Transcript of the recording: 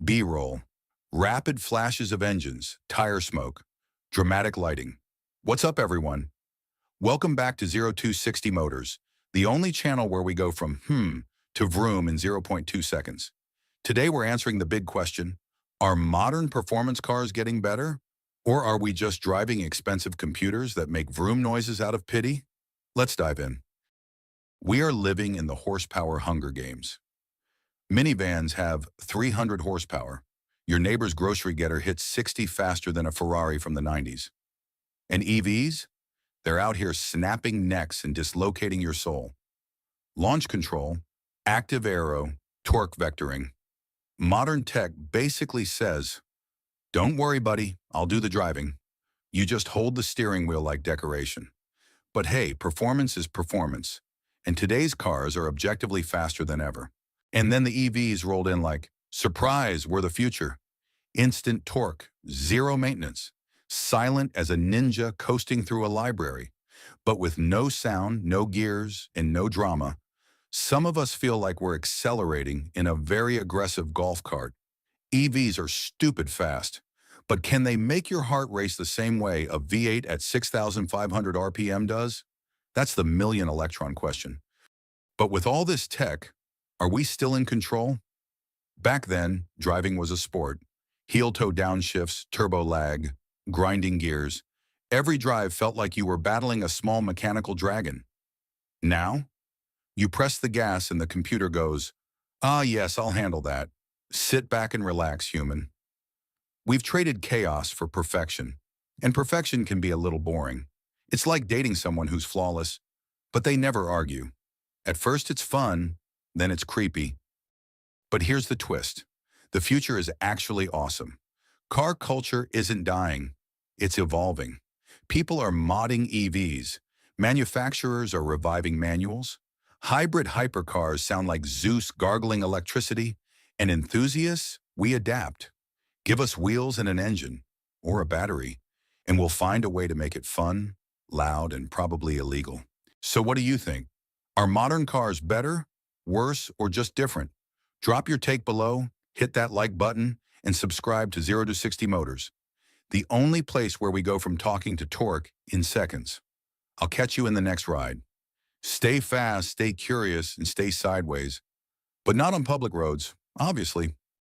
B-roll, rapid flashes of engines, tire smoke, dramatic lighting. What's up, everyone? Welcome back to 0260 Motors, the only channel where we go from to vroom in zero point 0.2 seconds. Today we're answering the big question, are modern performance cars getting better? Or are we just driving expensive computers that make vroom noises out of pity? Let's dive in. We are living in the horsepower Hunger Games. Minivans have 300 horsepower. Your neighbor's grocery getter hits 60 faster than a Ferrari from the 90s. And EVs? They're out here snapping necks and dislocating your soul. Launch control, active aero, torque vectoring. Modern tech basically says, don't worry, buddy, I'll do the driving. You just hold the steering wheel like decoration. But hey, performance is performance. And today's cars are objectively faster than ever. And then the EVs rolled in like, surprise, we're the future. Instant torque, zero maintenance, silent as a ninja coasting through a library. But with no sound, no gears, and no drama, some of us feel like we're accelerating in a very aggressive golf cart. EVs are stupid fast, but can they make your heart race the same way a V8 at 6,500 RPM does? That's the million electron question. But with all this tech, are we still in control? Back then, driving was a sport. Heel-toe downshifts, turbo lag, grinding gears. Every drive felt like you were battling a small mechanical dragon. Now, you press the gas and the computer goes, ah yes, I'll handle that. Sit back and relax, human. We've traded chaos for perfection, and perfection can be a little boring. It's like dating someone who's flawless, but they never argue. At first it's fun, then it's creepy. But here's the twist. The future is actually awesome. Car culture isn't dying, it's evolving. People are modding EVs. Manufacturers are reviving manuals. Hybrid hypercars sound like Zeus gargling electricity. And enthusiasts, we adapt. Give us wheels and an engine, or a battery, and we'll find a way to make it fun, loud, and probably illegal. So what do you think? Are modern cars better, worse, or just different? Drop your take below, hit that like button, and subscribe to 0 to 60 Motors, the only place where we go from talking to torque in seconds. I'll catch you in the next ride. Stay fast, stay curious, and stay sideways. But not on public roads, obviously.